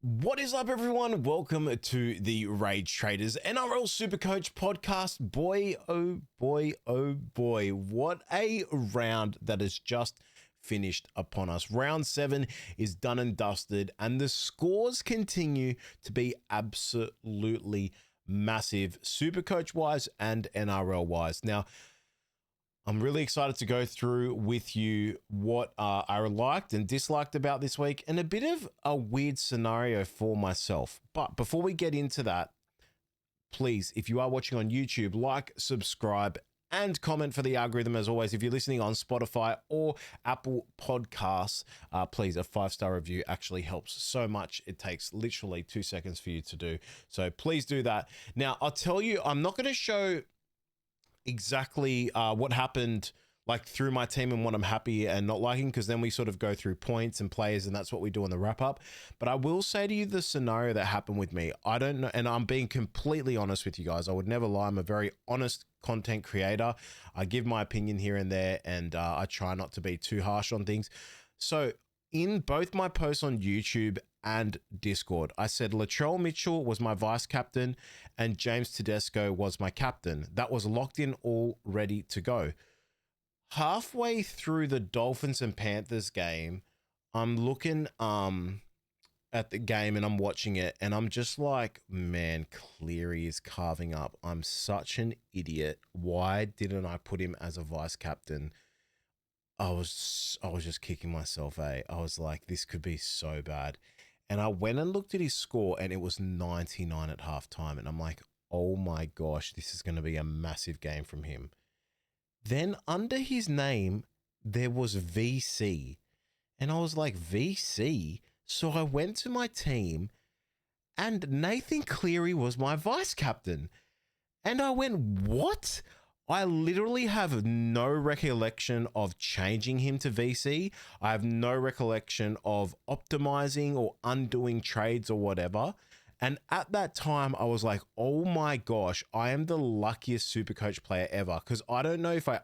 What is up, everyone? Welcome to the Rage Traders NRL Supercoach podcast. Boy, oh boy, what a round that has just finished upon us. Round 7 is done and dusted, and the scores continue to be absolutely massive, Supercoach-wise and NRL-wise. Now, I'm really excited to go through with you what I liked and disliked about this week and a bit of a weird scenario for myself. But before we get into that, please, if you are watching on YouTube, like, subscribe, and comment for the algorithm. As always, if you're listening on Spotify or Apple Podcasts, please, a 5-star review actually helps so much. It takes literally 2 seconds for you to do. So please do that. Now, I'll tell you, I'm not going to show exactly what happened like through my team and what I'm happy and not liking, because then we sort of go through points and players, and that's what we do in the wrap up. But I will say to you the scenario that happened with me. I don't know, and I'm being completely honest with you guys. I would never lie. I'm a very honest content creator. I give my opinion here and there, and I try not to be too harsh on things. So in both my posts on YouTube and Discord, I said Latrell Mitchell was my vice captain and James Tedesco was my captain. That was locked in, all ready to go. Halfway through the Dolphins and Panthers game, I'm looking at the game and I'm watching it, and I'm just like, man, Cleary is carving up. I'm such an idiot. Why didn't I put him as a vice captain? I was just kicking myself, I was like, this could be so bad. And I went and looked at his score, and it was 99 at halftime. And I'm like, oh my gosh, this is going to be a massive game from him. Then under his name, there was VC. And I was like, VC? So I went to my team, and Nathan Cleary was my vice captain. And I went, what? I literally have no recollection of changing him to VC. I have no recollection of optimizing or undoing trades or whatever. And at that time, I was like, oh my gosh, I am the luckiest Supercoach player ever. Because I don't know if I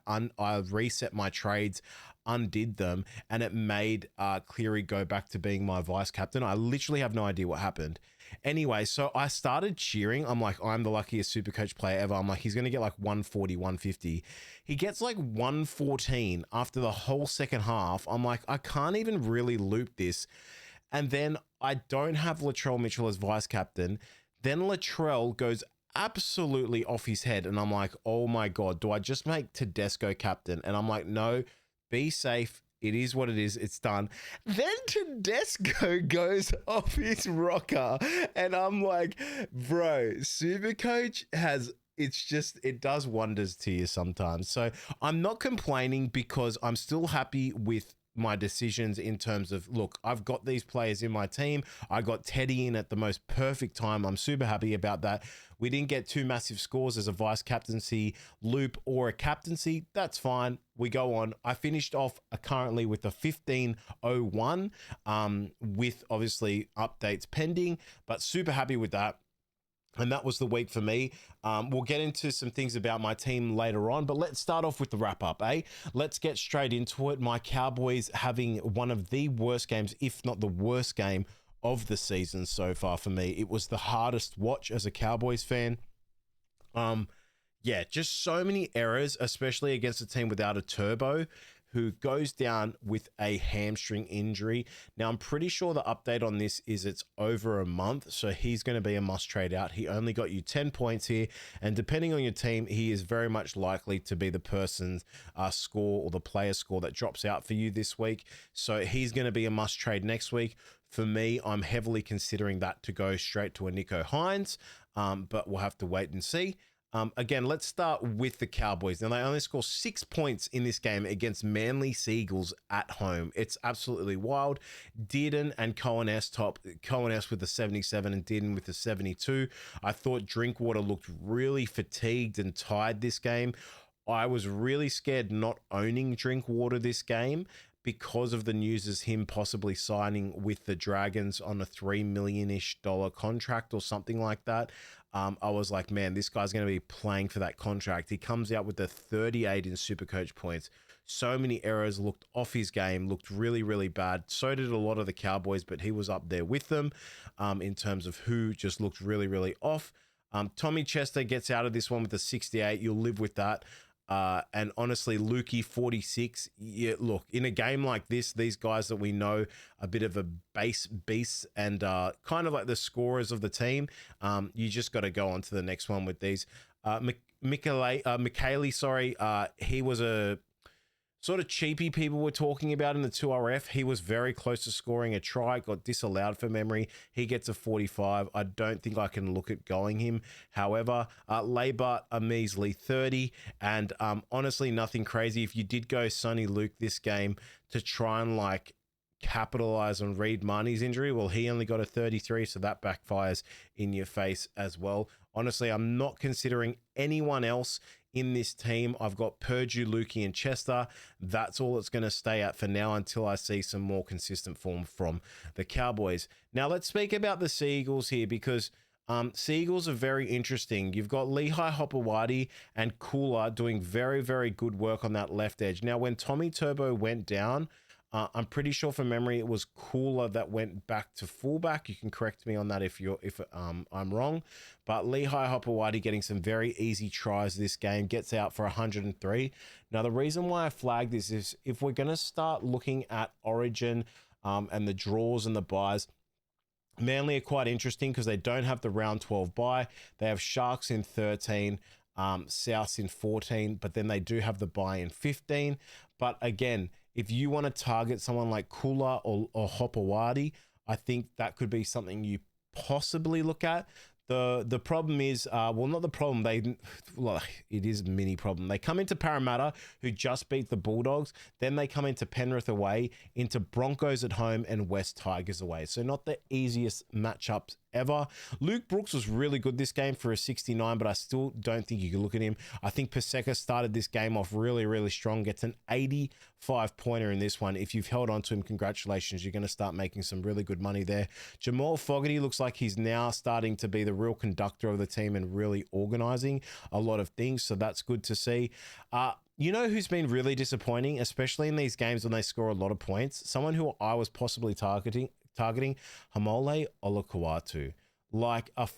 reset my trades, undid them, and it made Cleary go back to being my vice captain. I literally have no idea what happened. Anyway, so I started cheering. I'm like, I'm the luckiest Supercoach player ever. I'm like, he's going to get like 140, 150. He gets like 114 after the whole second half. I'm like, I can't even really loop this. And then I don't have Latrell Mitchell as vice captain. Then Latrell goes absolutely off his head. And I'm like, oh my God, do I just make Tedesco captain? And I'm like, no, be safe. It is what it is. It's done. Then Tedesco goes off his rocker. And I'm like, bro, Supercoach it does wonders to you sometimes. So I'm not complaining, because I'm still happy with my decisions in terms of, look, I've got these players in my team. I got Teddy in at the most perfect time. I'm super happy about that. We didn't get 2 massive scores as a vice captaincy loop or a captaincy. That's fine. We go on. I finished off currently with a 1501 with obviously updates pending, but super happy with that. And that was the week for me. We'll get into some things about my team later on, but let's start off with the wrap up, eh? Let's get straight into it. My Cowboys having one of the worst games, if not the worst game of the season so far for me. It was the hardest watch as a Cowboys fan. Yeah, just so many errors, especially against a team without a turbo, who goes down with a hamstring injury. Now, I'm pretty sure the update on this is it's over a month, so he's going to be a must trade out. He only got you 10 points here, and depending on your team, he is very much likely to be the person's score or the player score that drops out for you this week. So he's going to be a must trade next week. For me, I'm heavily considering that to go straight to a Nico Hines, but we'll have to wait and see. Again, let's start with the Cowboys. Now, they only score 6 points in this game against Manly Seagulls at home. It's absolutely wild. Dearden and Cohen S with the 77 and Dearden with the 72. I thought Drinkwater looked really fatigued and tired this game. I was really scared not owning Drinkwater this game, because of the news as him possibly signing with the Dragons on a $3 million-ish contract or something like that. I was like, man, this guy's going to be playing for that contract. He comes out with the 38 in Supercoach points. So many errors, looked off his game, looked really, really bad. So did a lot of the Cowboys, but he was up there with them in terms of who just looked really, really off. Tommy Chester gets out of this one with a 68. You'll live with that. And honestly, Lukey 46. Yeah, look, in a game like this, these guys that we know a bit of a base beast and kind of like the scorers of the team, you just got to go on to the next one with these. McKaylee, sorry, he was a sort of cheapy people were talking about in the 2RF. He was very close to scoring a try, got disallowed for memory. He gets a 45. I don't think I can look at going him. However, Laybart, a measly 30. And honestly, nothing crazy. If you did go Sonny Luke this game to try and like capitalize on Reed Marnie's injury, well, he only got a 33, so that backfires in your face as well. Honestly, I'm not considering anyone else in this team. I've got Purdue, Lukey, and Chester. That's all it's going to stay at for now until I see some more consistent form from the Cowboys. Now, let's speak about the Sea Eagles here because Sea Eagles are very interesting. You've got Lehigh Hopewadi and Cooler doing very, very good work on that left edge. Now, when Tommy Turbo went down, I'm pretty sure from memory it was Cooler that went back to fullback. You can correct me on that if I'm wrong. But Lehigh Hopewadi getting some very easy tries this game, gets out for 103. Now the reason why I flagged this is if we're going to start looking at Origin and the draws and the buys, Manly are quite interesting because they don't have the round 12 bye. They have Sharks in 13. Souths in 14, but then they do have the bye in 15. But again, if you want to target someone like Kula or Hopewadi, I think that could be something you possibly look at. The problem is, well, not the problem. It is a mini problem. They come into Parramatta, who just beat the Bulldogs. Then they come into Penrith away, into Broncos at home, and West Tigers away. So not the easiest matchups ever. Luke Brooks was really good this game for a 69, but I still don't think you can look at him. I think Paseka started this game off really, really strong. Gets an 85-pointer in this one. If you've held on to him, congratulations. You're going to start making some really good money there. Jamal Fogarty looks like he's now starting to be the real conductor of the team and really organizing a lot of things. So that's good to see. You know who's been really disappointing, especially in these games when they score a lot of points? Someone who I was possibly targeting Hamole Olukwatu. Like a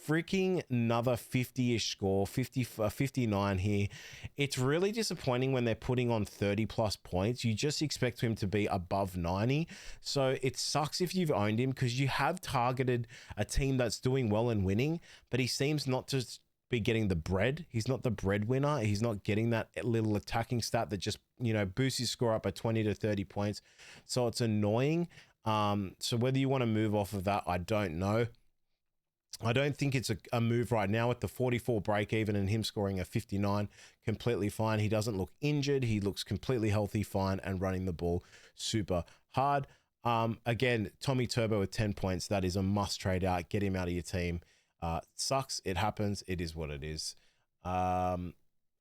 freaking another 50-ish score, 59 here. It's really disappointing when they're putting on 30 plus points. You just expect him to be above 90. So it sucks if you've owned him because you have targeted a team that's doing well and winning, but he seems not to be getting the bread. He's not the breadwinner. He's not getting that little attacking stat that just, boosts his score up by 20 to 30 points. So it's annoying. So whether you want to move off of that, I don't know. I don't think it's a move right now with the 44 break even and him scoring a 59, completely fine. He doesn't look injured. He looks completely healthy, fine, and running the ball super hard. Again, Tommy Turbo with 10 points. That is a must trade out. Get him out of your team. Sucks. It happens. It is what it is. All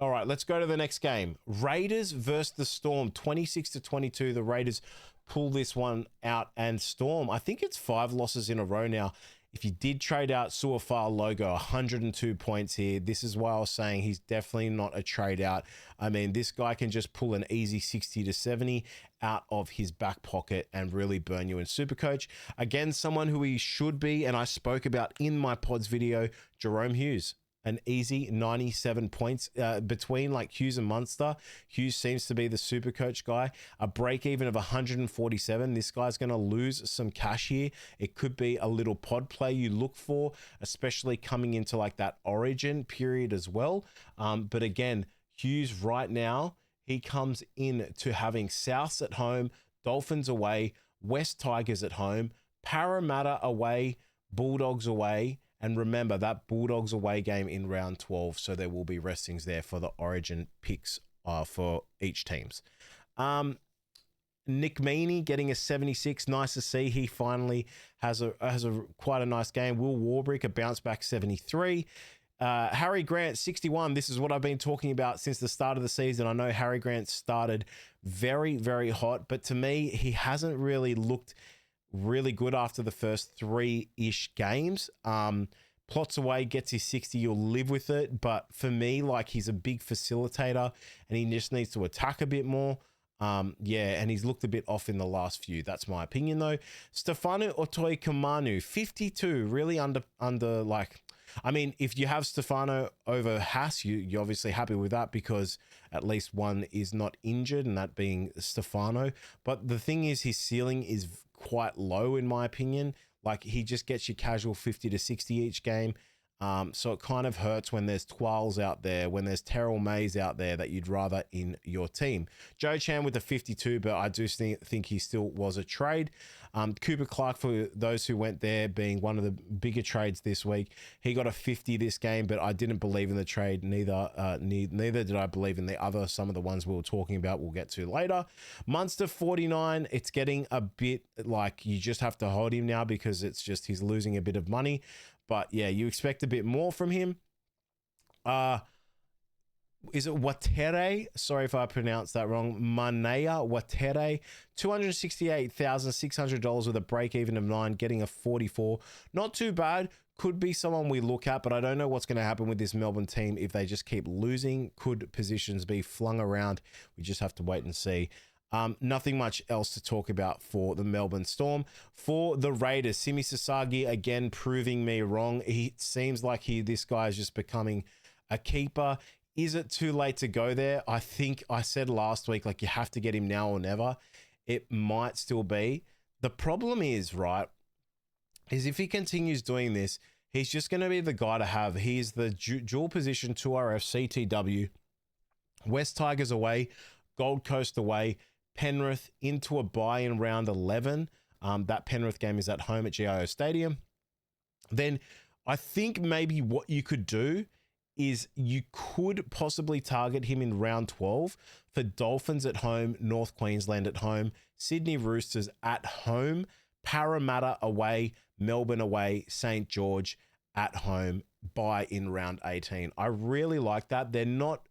right, let's go to the next game. Raiders versus the Storm, 26-22. The Raiders pull this one out, and Storm, I think it's 5 losses in a row now. If you did trade out Suafar Logo, 102 points here. This is why I was saying he's definitely not a trade out. I mean, this guy can just pull an easy 60 to 70 out of his back pocket and really burn you in Supercoach. Again, someone who he should be, and I spoke about in my pods video, Jerome Hughes. An easy 97 points between like Hughes and Munster. Hughes seems to be the super coach guy. A break even of 147. This guy's going to lose some cash here. It could be a little pod play you look for, especially coming into like that origin period as well. But again, Hughes right now, he comes in to having Souths at home, Dolphins away, West Tigers at home, Parramatta away, Bulldogs away. And remember, that Bulldogs away game in round 12, so there will be restings there for the origin picks for each teams. Nick Meaney getting a 76. Nice to see. He finally has a quite a nice game. Will Warbrick, a bounce back 73. Harry Grant, 61. This is what I've been talking about since the start of the season. I know Harry Grant started very, very hot, but to me, he hasn't really looked really good after the first 3-ish games. plots away, gets his 60, you'll live with it. But for me, like, he's a big facilitator and he just needs to attack a bit more. Yeah, and he's looked a bit off in the last few. That's my opinion, though. Stefano Otoikamanu, 52, really under like, I mean, if you have Stefano over Haas, you're obviously happy with that because at least one is not injured, and that being Stefano. But the thing is, his ceiling is quite low, in my opinion. Like, he just gets you casual 50 to 60 each game. So it kind of hurts when there's Twirls out there, when there's Terrell Mays out there that you'd rather in your team. Joe Chan with the 52, but I do think he still was a trade. Cooper Clark, for those who went there, being one of the bigger trades this week, he got a 50 this game, but I didn't believe in the trade. Neither did I believe in the other. Some of the ones we were talking about we'll get to later. Munster 49, it's getting a bit like you just have to hold him now because it's just he's losing a bit of money. But yeah, you expect a bit more from him. Is it Watere? Sorry if I pronounced that wrong. Manea Watere, $268,600 with a break even of 9, getting a 44. Not too bad. Could be someone we look at, but I don't know what's going to happen with this Melbourne team if they just keep losing. Could positions be flung around? We just have to wait and see. Nothing much else to talk about for the Melbourne Storm. For the Raiders, Simi Sasagi, again, proving me wrong. It seems like this guy is just becoming a keeper. Is it too late to go there? I think I said last week, like, you have to get him now or never. It might still be. The problem is, right, is if he continues doing this, he's just going to be the guy to have. He is the dual position 2RF CTW. West Tigers away, Gold Coast away, Penrith into a bye in round 11. That Penrith game is at home at GIO Stadium. Then I think maybe what you could do is you could possibly target him in round 12 for Dolphins at home, North Queensland at home, Sydney Roosters at home, Parramatta away, Melbourne away, St. George at home, bye in round 18. I really like that. They're not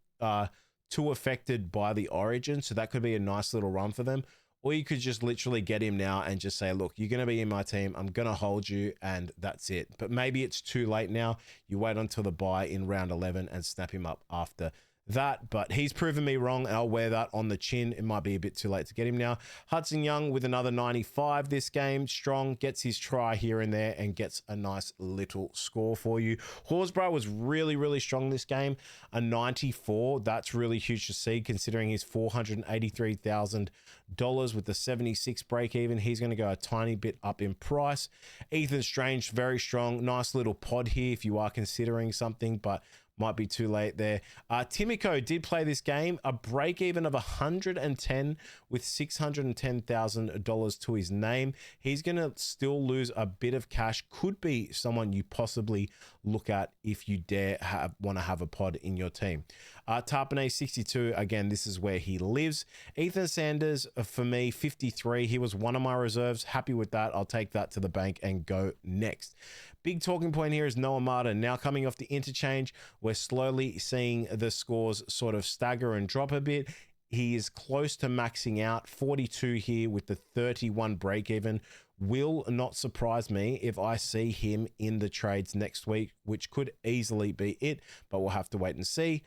too affected by the origin, so that could be a nice little run for them. Or you could just literally get him now and just say, look, you're going to be in my team, I'm going to hold you, and that's it. But maybe it's too late now. You wait until the bye in round 11 and snap him up after that. But he's proven me wrong, and I'll wear that on the chin. It might be a bit too late to get him now. Hudson Young with another 95 this game. Strong, gets his try here and there and gets a nice little score for you. Horsburgh was really, really strong this game. A 94. That's really huge to see considering his $483,000 with the 76 break even. He's going to go a tiny bit up in price. Ethan Strange, very strong. Nice little pod here if you are considering something, but might be too late there. Timiko did play this game, a break even of 110 with $610,000 to his name. He's going to still lose a bit of cash. Could be someone you possibly look at if you dare want to have a pod in your team. Tarpanay 62, again, this is where he lives. Ethan Sanders, for me, 53. He was one of my reserves. Happy with that. I'll take that to the bank and go next. Big talking point here is Noah Martin. Now coming off the interchange, we're slowly seeing the scores sort of stagger and drop a bit. He is close to maxing out, 42 here with the 31 break even. Will not surprise me if I see him in the trades next week, which could easily be it, but we'll have to wait and see.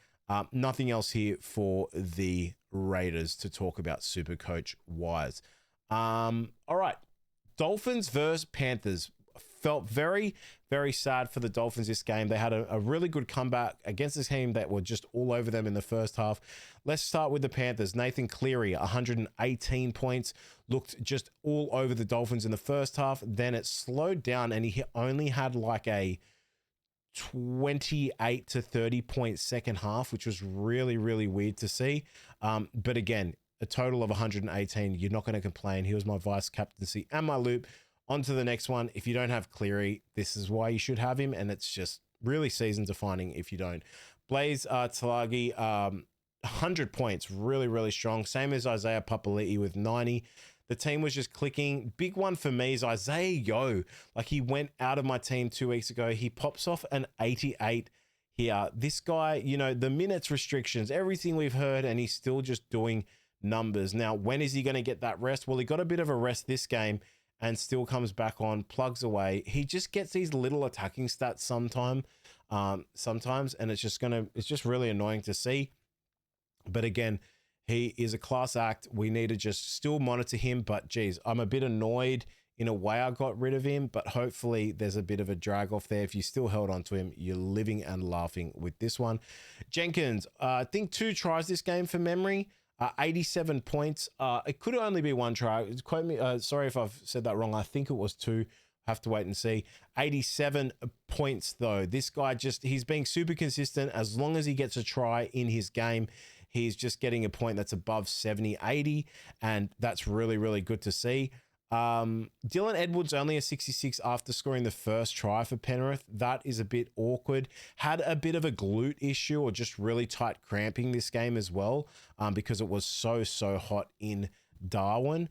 Nothing else here for the Raiders to talk about Supercoach wise. All right. Dolphins versus Panthers. Felt very, very sad for the Dolphins this game. They had a really good comeback against this team that were just all over them in the first half. Let's start with the Panthers. Nathan Cleary, 118 points, looked just all over the Dolphins in the first half. Then it slowed down and he only had like a 28 to 30 point second half, which was really, really weird to see. But again, a total of 118. You're not going to complain. He was my vice captaincy and my loop. On to the next one. If you don't have Cleary, this is why you should have him, and it's just really season defining if you don't. Blaze Talagi, 100 points, really, really strong. Same as Isaiah Papali'i with 90. The team was just clicking. Big one for me is Isaiah Yo. Like, he went out of my team 2 weeks ago. He pops off an 88 here. This guy, you know, the minutes restrictions, everything we've heard, and he's still just doing numbers. Now, when is he going to get that rest? Well, he got a bit of a rest this game, and still comes back on, plugs away. He just gets these little attacking stats sometimes, and it's just really annoying to see. But again, he is a class act. We need to just still monitor him. But geez, I'm a bit annoyed in a way I got rid of him, but hopefully there's a bit of a drag off there. If you still held on to him, you're living and laughing with this one. Jenkins, I think 2 tries this game for memory. 87 points. It could only be 1 try. Quote me. Sorry if I've said that wrong. I think it was 2. Have to wait and see. 87 points though. This guy he's being super consistent. As long as he gets a try in his game, he's just getting a point that's above 70, 80. And that's really, really good to see. Dylan Edwards only a 66 after scoring the first try for Penrith. That is a bit awkward. Had a bit of a glute issue or just really tight cramping this game as well, because it was so hot in Darwin.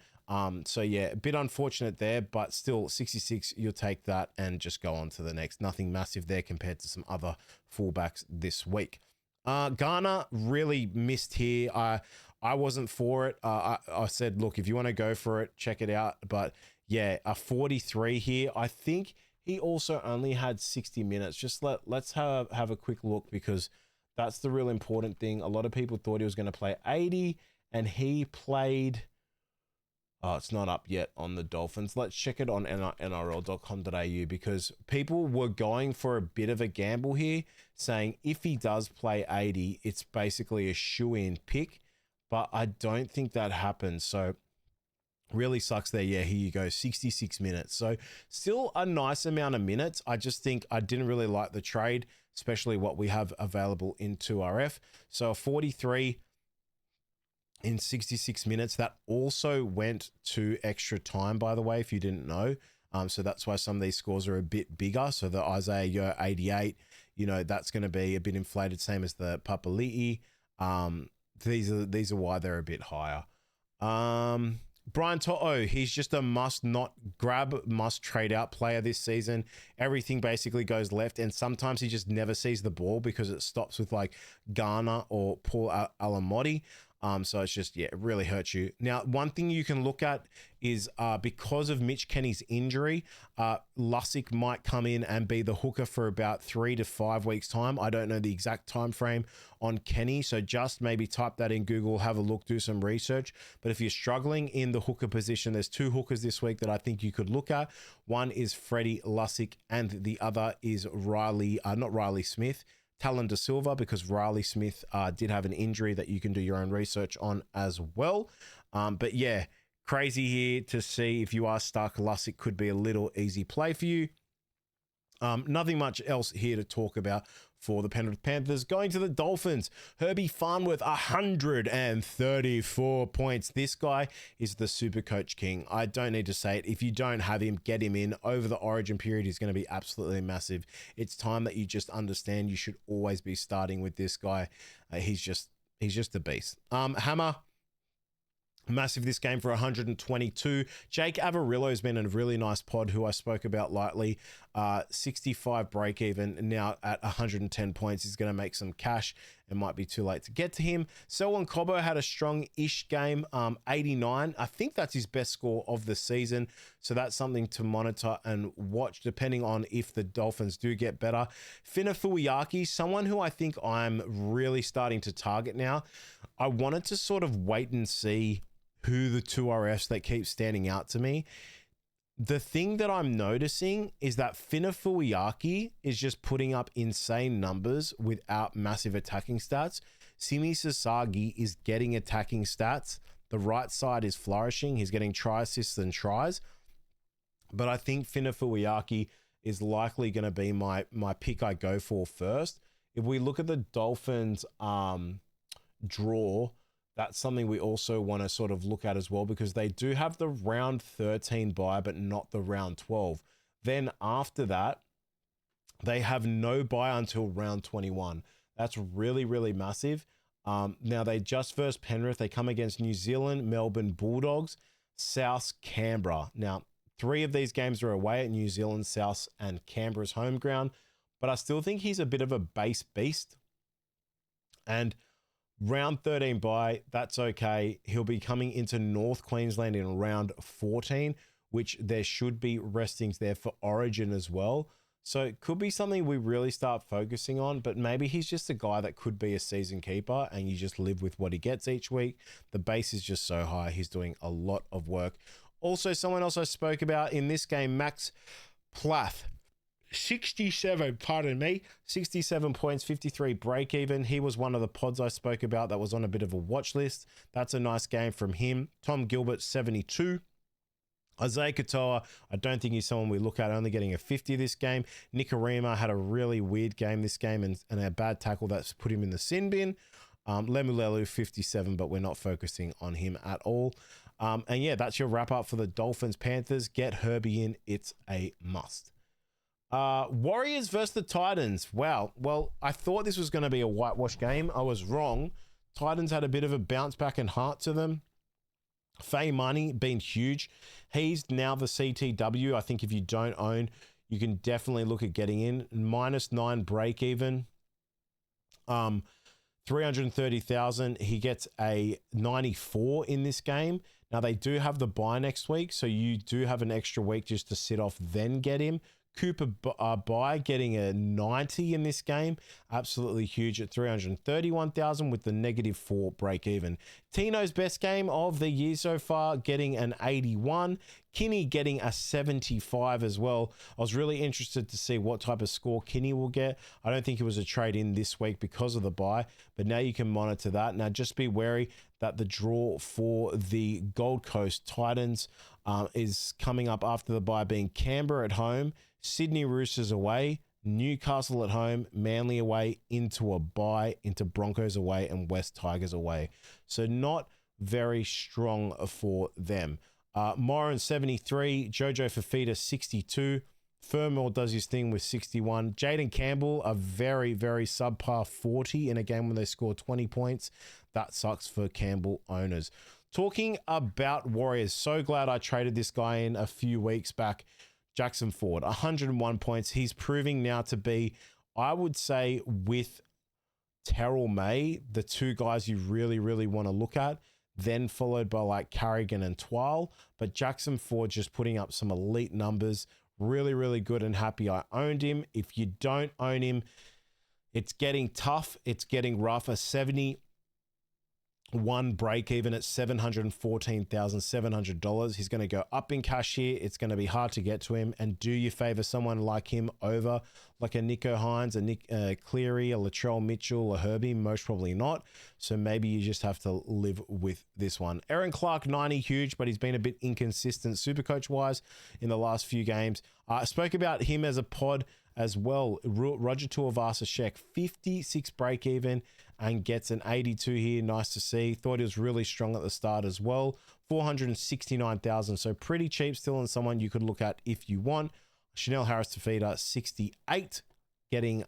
So yeah, a bit unfortunate there, but still 66, you'll take that and just go on to the next. Nothing massive there compared to some other fullbacks this week. Garner really missed here. I wasn't for it. I said, look, if you want to go for it, check it out. But yeah, a 43 here. I think he also only had 60 minutes. Just let's have a quick look, because that's the real important thing. A lot of people thought he was going to play 80, and he played... Oh, it's not up yet on the Dolphins. Let's check it on nrl.com.au, because people were going for a bit of a gamble here, saying if he does play 80, it's basically a shoe-in pick. But I don't think that happens. So really sucks there. Yeah, here you go, 66 minutes. So still a nice amount of minutes. I just think I didn't really like the trade, especially what we have available in 2RF. So a 43 in 66 minutes. That also went to extra time, by the way, if you didn't know. So that's why some of these scores are a bit bigger. So the Isaiah Yeo 88, that's going to be a bit inflated, same as the Papali'i. These are why they're a bit higher. Brian To'o, he's just a must trade out player this season. Everything basically goes left, and sometimes he just never sees the ball because it stops with like Garner or Paul Alamotti. So it's just, yeah, it really hurts you. Now, one thing you can look at is because of Mitch Kenny's injury, Lussick might come in and be the hooker for about 3 to 5 weeks time. I don't know the exact time frame on Kenny, so just maybe type that in Google, have a look, do some research. But if you're struggling in the hooker position, there's 2 hookers this week that I think you could look at. One is Freddie Lussick, and the other is not Riley Smith, Talon De Silva, because Riley Smith did have an injury that you can do your own research on as well. But yeah, crazy here to see if you are stuck. Lussick could be a little easy play for you. Nothing much else here to talk about for the Penrith Panthers. Going to the Dolphins, Herbie Farnworth, 134 points. This guy is the Supercoach king. I don't need to say it. If you don't have him, get him in. Over the origin period, he's going to be absolutely massive. It's time that you just understand you should always be starting with this guy. He's just a beast. Hammer, massive this game for 122. Jake Avarillo's been a really nice pod who I spoke about lightly. 65 break even, now at 110 points. He's going to make some cash. It might be too late to get to him. Selwyn Cobbo had a strong-ish game, 89. I think that's his best score of the season. So that's something to monitor and watch depending on if the Dolphins do get better. Fina Fuiaki, someone who I think I'm really starting to target now. I wanted to sort of wait and see who the 2RFs that keep standing out to me. The thing that I'm noticing is that Fina Fuiaki is just putting up insane numbers without massive attacking stats. Simi Sasagi is getting attacking stats. The right side is flourishing. He's getting try assists and tries. But I think Fina Fuiaki is likely going to be my pick I go for first. If we look at the Dolphins draw, that's something we also want to sort of look at as well, because they do have the round 13 bye, but not the round 12. Then after that, they have no bye until round 21. That's really, really massive. Now they just versus Penrith. They come against New Zealand, Melbourne Bulldogs, South, Canberra. Now, 3 of these games are away at New Zealand, South, and Canberra's home ground, but I still think he's a bit of a base beast. And round 13 bye, that's okay. He'll be coming into North Queensland in round 14, which there should be restings there for Origin as well. So it could be something we really start focusing on, but maybe he's just a guy that could be a season keeper and you just live with what he gets each week. The base is just so high. He's doing a lot of work. Also, someone else I spoke about in this game, Max Plath, 67 points, 53 break even. He was one of the pods I spoke about that was on a bit of a watch list. That's a nice game from him. Tom Gilbert, 72. Isaiah Katoa, I don't think he's someone we look at, only getting a 50 this game. Nikarima had a really weird game this game and a bad tackle that's put him in the sin bin. Lemulelu, 57, but we're not focusing on him at all. And yeah, that's your wrap up for the Dolphins Panthers. Get Herbie in. It's a must. Warriors versus the Titans. Wow. Well, I thought this was going to be a whitewash game. I was wrong. Titans had a bit of a bounce back and heart to them. Faye Money been huge. He's now the CTW. I think if you don't own, you can definitely look at getting in. -9 break even. 330,000. He gets a 94 in this game. Now they do have the bye next week, so you do have an extra week just to sit off, then get him. Cooper Bye getting a 90 in this game. Absolutely huge at 331,000 with the -4 break even. Tino's best game of the year so far, getting an 81. Kinney getting a 75 as well. I was really interested to see what type of score Kinney will get. I don't think it was a trade in this week because of the bye, but now you can monitor that. Now just be wary that the draw for the Gold Coast Titans is coming up after the bye, being Canberra at home, Sydney Roosters away, Newcastle at home, Manly away, into a bye, into Broncos away, and West Tigers away. So not very strong for them. Moran, 73, Jojo Fafita, 62. Fermor does his thing with 61. Jaden Campbell, a very, very subpar 40 in a game when they score 20 points. That sucks for Campbell owners. Talking about Warriors, so glad I traded this guy in a few weeks back. Jackson Ford, 101 points. He's proving now to be, I would say, with Terrell May, the two guys you really, really want to look at, then followed by like Carrigan and Twile. But Jackson Ford just putting up some elite numbers. Really, really good and happy I owned him. If you don't own him, it's getting tough. It's getting rough. A 71 break even at $714,700. He's going to go up in cash here. It's going to be hard to get to him. And do you favor someone like him over like a Nico Hines, a Nick Cleary, a Latrell Mitchell, a Herbie? Most probably not. So maybe you just have to live with this one. Aaron Clark, 90, huge, but he's been a bit inconsistent Supercoach wise in the last few games. I spoke about him as a pod as well. Roger Tuivasa-Sheck, 56 break even and gets an 82 here. Nice to see. Thought he was really strong at the start as well. 469,000. So pretty cheap still, and someone you could look at if you want. Chanel Harris-Tavita, 68. Getting,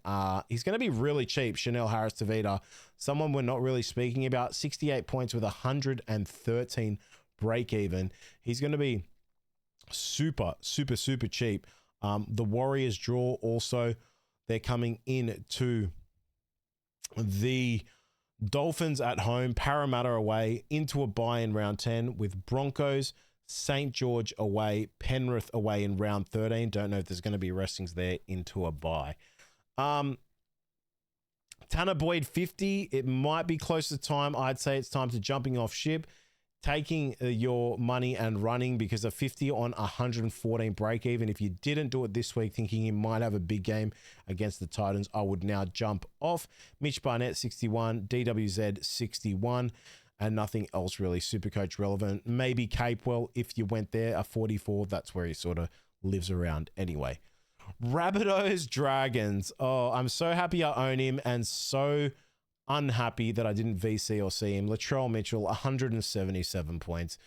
he's going to be really cheap. Chanel Harris-Tavita, someone we're not really speaking about. 68 points with 113 break even. He's going to be super, super, super cheap. The Warriors draw also. They're coming in to the Dolphins at home, Parramatta away, into a bye in round 10 with Broncos, St. George away, Penrith away in round 13. Don't know if there's going to be restings there, into a bye. Tanner Boyd, 50. It might be close to time. I'd say it's time to jumping off ship, taking your money and running, because a 50 on 114 break even. If you didn't do it this week thinking you might have a big game against the Titans, I would now jump off. Mitch Barnett, 61, DWZ, 61, and nothing else really Supercoach relevant. Maybe Capewell, if you went there, a 44. That's where he sort of lives around anyway. Rabbitohs Dragons. Oh, I'm so happy I own him, and so unhappy that I didn't VC or see him. Latrell Mitchell, 177 points.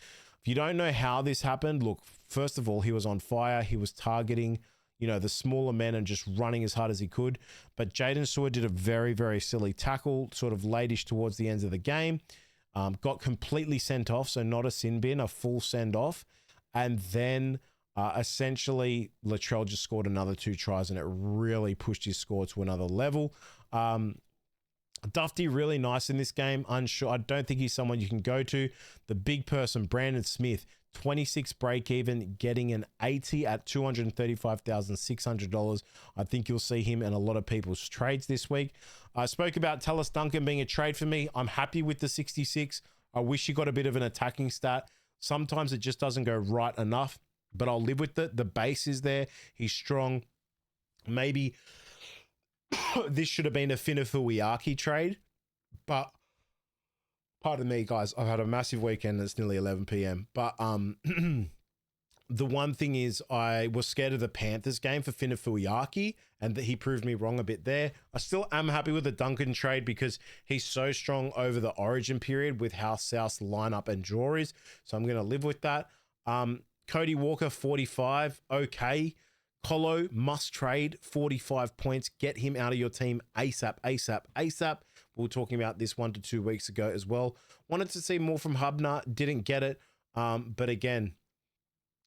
If you don't know how this happened, look, first of all, he was on fire. He was targeting, the smaller men and just running as hard as he could. But Jaden Stewart did a very, very silly tackle, sort of latish towards the end of the game. Got completely sent off, so not a sin bin, a full send off. And then essentially Latrell just scored another 2 tries, and it really pushed his score to another level. Dufty really nice in this game. Unsure. I don't think he's someone you can go to. The big person, Brandon Smith, 26 break even, getting an 80 at $235,600. I think you'll see him in a lot of people's trades this week. I spoke about Tallis Duncan being a trade for me. I'm happy with the 66. I wish he got a bit of an attacking stat. Sometimes it just doesn't go right enough, but I'll live with it. The base is there. He's strong. Maybe this should have been a Finafuiaki trade, but pardon me, guys. I've had a massive weekend. And it's nearly 11 p.m. But the one thing is, I was scared of the Panthers game for Finafuiaki, and that he proved me wrong a bit there. I still am happy with the Duncan trade because he's so strong over the origin period with how South's lineup and draw is. So I'm going to live with that. Cody Walker, 45. Okay. Colo, must trade, 45 points. Get him out of your team ASAP, ASAP, ASAP. We were talking about this 1 to 2 weeks ago as well. Wanted to see more from Hubner, didn't get it. But again,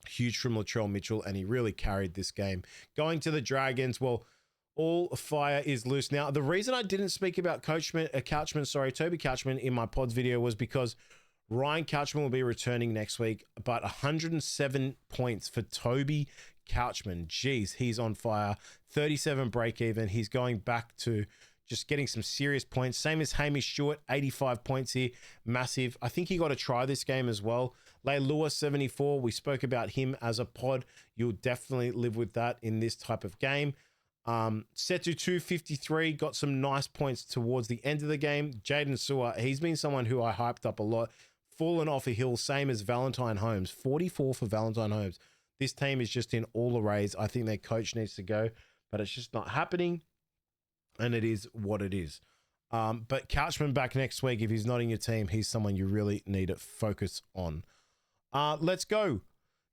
huge from Latrell Mitchell, and he really carried this game. Going to the Dragons, well, all fire is loose. Now, the reason I didn't speak about Toby Couchman in my pods video was because Ryan Couchman will be returning next week, but 107 points for Toby Couchman. Jeez, he's on fire. 37 break even. He's going back to just getting some serious points. Same as Hamish Stewart, 85 points here. Massive. I think he got a try this game as well. Lay Lewis, 74. We spoke about him as a pod. You'll definitely live with that in this type of game. Setu 253 got some nice points towards the end of the game. Jaden Sewer, he's been someone who I hyped up a lot. Fallen off a hill, same as Valentine Holmes. 44 for Valentine Holmes. This team is just in all arrays. I think their coach needs to go, but it's just not happening. And it is what it is. But Couchman back next week. If he's not in your team, he's someone you really need to focus on. Let's go.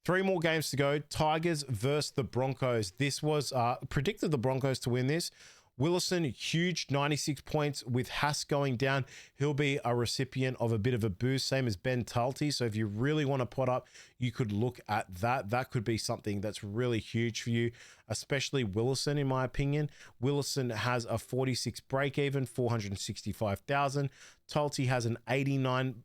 3 more games to go. Tigers versus the Broncos. This was predicted the Broncos to win this. Willison, huge 96 points with Haas going down. He'll be a recipient of a bit of a boost, same as Ben Talty. So if you really want to pot up, you could look at that. That could be something that's really huge for you, especially Willison, in my opinion. Willison has a 46 break even, 465,000. Talty has an 89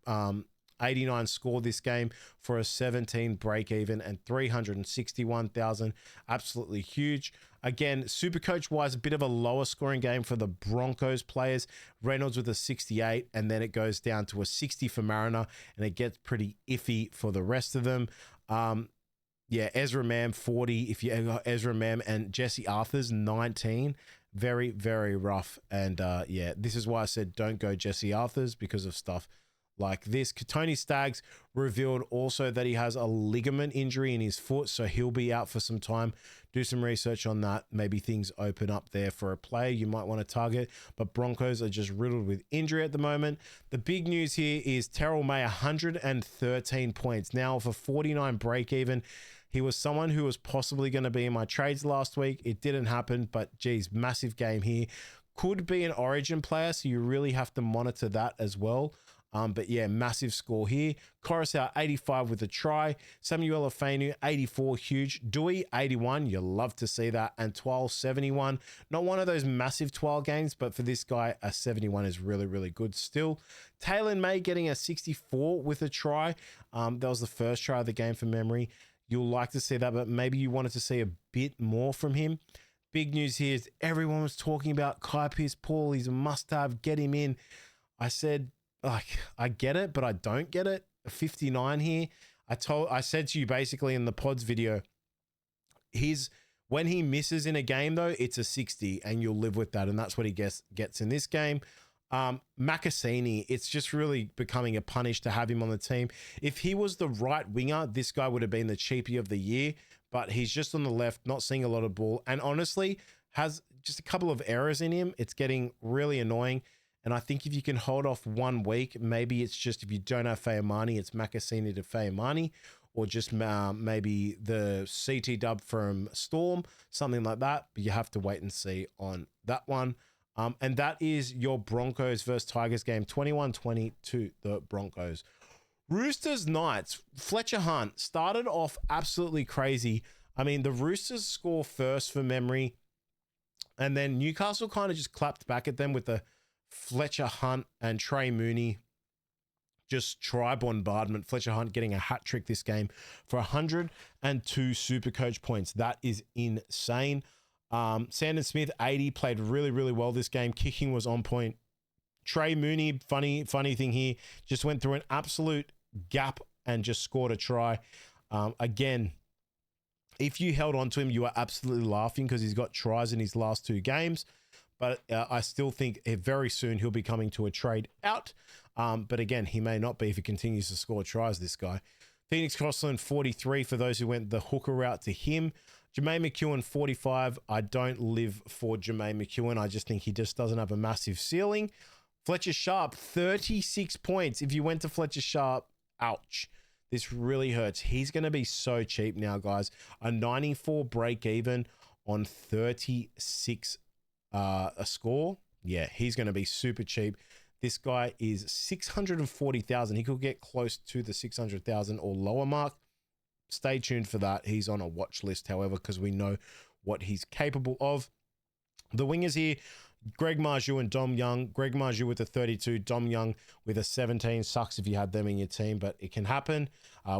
score this game for a 17 break even and 361,000. Absolutely huge. Again, Supercoach wise, a bit of a lower scoring game for the Broncos players. Reynolds with a 68, and then it goes down to a 60 for Mariner, and it gets pretty iffy for the rest of them. Ezra Mam 40 if you got Ezra Mam, and Jesse Arthur's 19. Very, very rough. And this is why I said don't go Jesse Arthur's, because of stuff like this. Tony Staggs revealed also that he has a ligament injury in his foot, so he'll be out for some time. Do some research on that. Maybe things open up there for a player you might want to target, but Broncos are just riddled with injury at the moment. The big news here is Terrell May, 113 points. Now for 49 break even. He was someone who was possibly going to be in my trades last week. It didn't happen, but geez, massive game here. Could be an origin player, so you really have to monitor that as well. But yeah, massive score here. Coruscant, 85 with a try. Samuel Afenu, 84, huge. Dewey, 81. You love to see that. And Twal, 71. Not one of those massive Twal games, but for this guy, a 71 is really, really good still. Taylor May getting a 64 with a try. That was the first try of the game from memory. You'll like to see that, but maybe you wanted to see a bit more from him. Big news here is everyone was talking about Kai Pearce-Paul. He's a must-have. Get him in. I said, I get it, but I don't get it. A 59 here. I said to you basically in the pods video, when he misses in a game though, it's a 60 and you'll live with that. And that's what he gets in this game. Macassini, it's just really becoming a punish to have him on the team. If he was the right winger, this guy would have been the cheapie of the year, but he's just on the left, not seeing a lot of ball, and honestly has just a couple of errors in him. It's getting really annoying. And I think if you can hold off 1 week, maybe it's just if you don't have Fayamani, it's Macassini to Fayamani, or just maybe the CT dub from Storm, something like that. But you have to wait and see on that one. And that is your Broncos versus Tigers game, 21-20 to the Broncos. Roosters Knights, Fletcher Hunt started off absolutely crazy. I mean, the Roosters score first for memory, and then Newcastle kind of just clapped back at them with the Fletcher Hunt and Trey Mooney, just try bombardment. Fletcher Hunt getting a hat trick this game for 102 Supercoach points. That is insane. Sandon Smith, 80, played really, really well this game. Kicking was on point. Trey Mooney, funny thing here, just went through an absolute gap and just scored a try. Again, if you held on to him, you are absolutely laughing because he's got tries in his last 2 games. But I still think very soon he'll be coming to a trade out. But again, he may not be if he continues to score tries, this guy. Phoenix Crossland, 43 for those who went the hooker route to him. Jermaine McEwen, 45. I don't live for Jermaine McEwen. I just think he just doesn't have a massive ceiling. Fletcher Sharp, 36 points. If you went to Fletcher Sharp, ouch. This really hurts. He's going to be so cheap now, guys. A 94 break even on 36 a score. Yeah, he's going to be super cheap. This guy is 640,000. He could get close to the 600,000 or lower mark. Stay tuned for that. He's on a watch list, however, because we know what he's capable of. The wingers here, Greg Marju and Dom Young. Greg Marju with a 32, Dom Young with a 17. Sucks if you had them in your team, but it can happen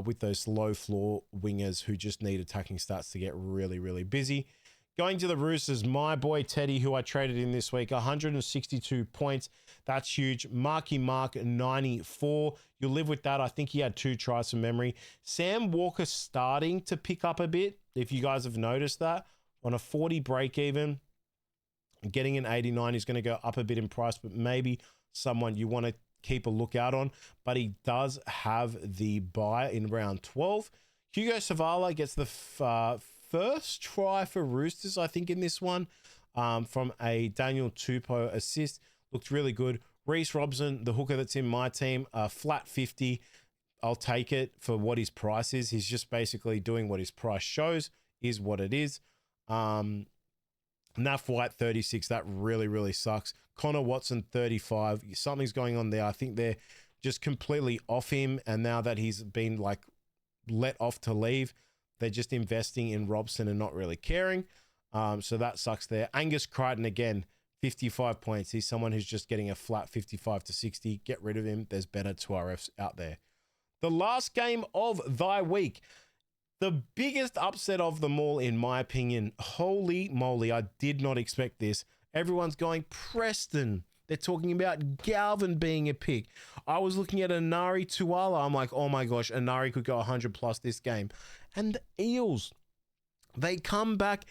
with those low floor wingers who just need attacking stats to get really, really busy. Going to the Roosters, my boy Teddy, who I traded in this week, 162 points. That's huge. Marky Mark, 94. You'll live with that. I think he had 2 tries from memory. Sam Walker starting to pick up a bit, if you guys have noticed that. On a 40 break even, getting an 89 is going to go up a bit in price, but maybe someone you want to keep a lookout on. But he does have the buy in round 12. Hugo Savala gets the first try for Roosters, I think, in this one, from a Daniel Tupou assist. Looked really good. Reece Robson, the hooker that's in my team, flat 50. I'll take it for what his price is. He's just basically doing what his price shows, is what it is. Naf White, 36. That really, really sucks. Connor Watson, 35. Something's going on there. I think they're just completely off him. And now that he's been like let off to leave, they're just investing in Robson and not really caring. So that sucks there. Angus Crichton, again, 55 points. He's someone who's just getting a flat 55 to 60. Get rid of him. There's better 2RFs out there. The last game of thy week. The biggest upset of them all, in my opinion. Holy moly, I did not expect this. Everyone's going Preston. They're talking about Galvin being a pick. I was looking at Anari Tuala. I'm like, oh my gosh, Anari could go 100 plus this game. And the Eels, they come back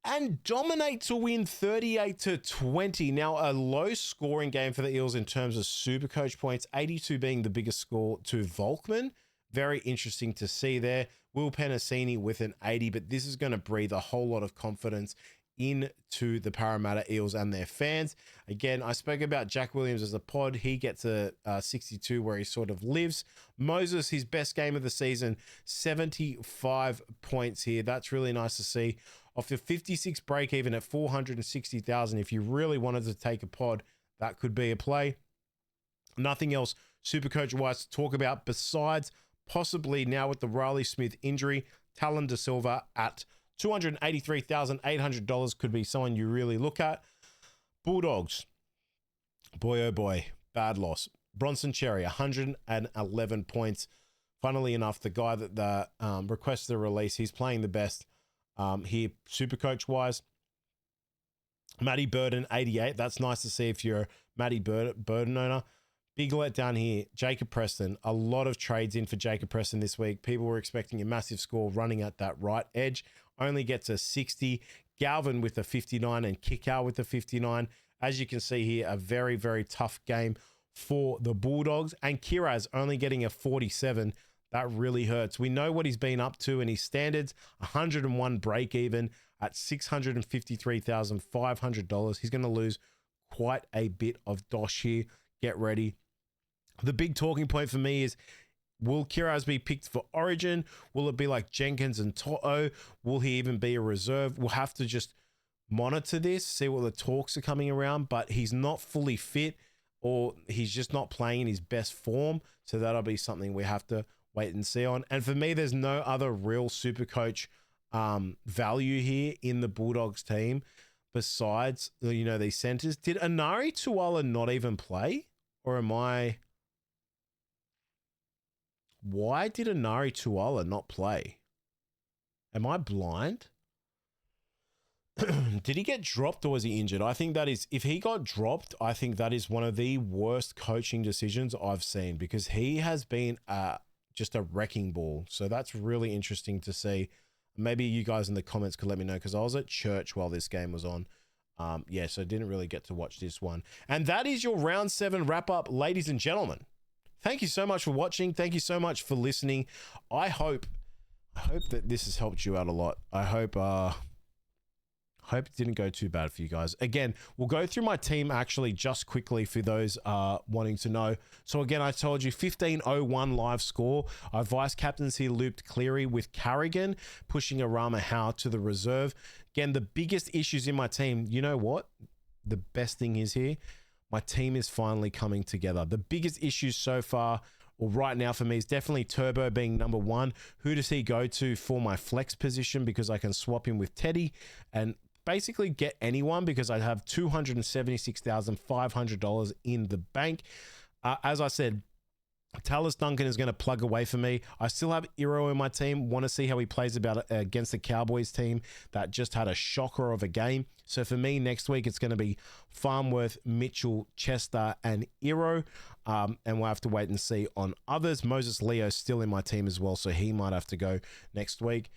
and dominate to win 38 to 20. Now, a low scoring game for the Eels in terms of Supercoach points, 82 being the biggest score to Volkman. Very interesting to see there. Will Penasini with an 80, but this is going to breathe a whole lot of confidence into the Parramatta Eels and their fans. Again, I spoke about Jack Williams as a pod. He gets a 62 where he sort of lives. Moses, his best game of the season, 75 points here. That's really nice to see. Off the 56 break even at 460,000, if you really wanted to take a pod, that could be a play. Nothing else Supercoach wise to talk about besides possibly now with the Riley Smith injury, Talon De Silva at $283,800 could be someone you really look at. Bulldogs, boy oh boy, bad loss. Bronson Cherry, 111 points. Funnily enough, the guy that requested the release, he's playing the best here, Supercoach wise. Matty Burden, 88. That's nice to see if you're a Matty Burden owner. Big letdown here, Jacob Preston. A lot of trades in for Jacob Preston this week. People were expecting a massive score running at that right edge. Only gets a 60. Galvin with a 59 and Kickout with a 59. As you can see here, a very, very tough game for the Bulldogs. And Kiraz only getting a 47. That really hurts. We know what he's been up to in his standards. 101 break even at $653,500. He's going to lose quite a bit of dosh here. Get ready. The big talking point for me is, will Kiraz be picked for Origin? Will it be like Jenkins and To'o? Will he even be a reserve? We'll have to just monitor this, see what the talks are coming around, but he's not fully fit or he's just not playing in his best form. So that'll be something we have to wait and see on. And for me, there's no other real Supercoach value here in the Bulldogs team. besides, you know, these centers. Did Nrl Supercoach not even play? Or am I... Why did Nrl Supercoach not play? Am I blind? Did he get dropped or was he injured? I think that is, if he got dropped, I think that is one of the worst coaching decisions I've seen, because he has been just a wrecking ball. So that's really interesting to see. Maybe you guys in the comments could let me know, because I was at church while this game was on. Yeah, so I didn't really get to watch this one. And that is your round 7 wrap up, ladies and gentlemen. Thank you so much for watching. Thank you so much for listening. I hope that this has helped you out a lot. I hope it didn't go too bad for you guys. Again, we'll go through my team actually just quickly for those wanting to know. So again, I told you 15-01 live score. I vice captains here looped Cleary with Carrigan, pushing Arama Howe to the reserve. Again, the biggest issues in my team, you know what? The best thing is here, my team is finally coming together. The biggest issues so far, or right now for me, is definitely Turbo being number 1. Who does he go to for my flex position? Because I can swap him with Teddy and basically get anyone, because I have $276,500 in the bank. As I said, Tallis Duncan is going to plug away for me. I still have Nrl in my team. Want to see how he plays against the Cowboys team that just had a shocker of a game. So for me, next week, it's going to be Farnworth, Mitchell, Chester, and Nrl. And we'll have to wait and see on others. Moses Leo's still in my team as well, so he might have to go next week.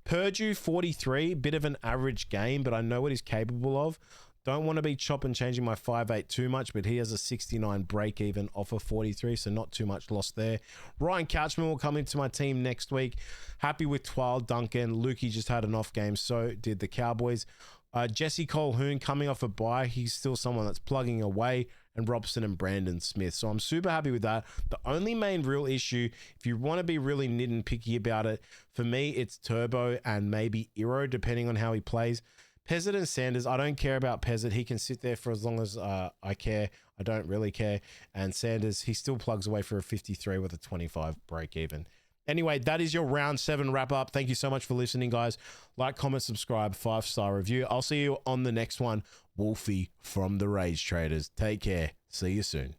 Purdue 43, bit of an average game, but I know what he's capable of. Don't want to be chopping changing my 5'8 too much, but he has a 69 break even off of 43, so not too much loss there. Ryan Couchman will come into my team next week. Happy with Twile Duncan. Lukey just had an off game, so did the Cowboys. Jesse Colhoun coming off a bye. He's still someone that's plugging away, and Robson and Brandon Smith. So I'm super happy with that. The only main real issue, if you want to be really nit and picky about it, for me, it's Turbo and maybe Nrl, depending on how he plays. Pezzett and Sanders, I don't care about Pezzett. He can sit there for as long as I care. I don't really care. And Sanders, he still plugs away for a 53 with a 25 break even. Anyway, that is your round 7 wrap up. Thank you so much for listening, guys. Like, comment, subscribe, 5-star review. I'll see you on the next one. Wolfie from the Rage Traders. Take care. See you soon.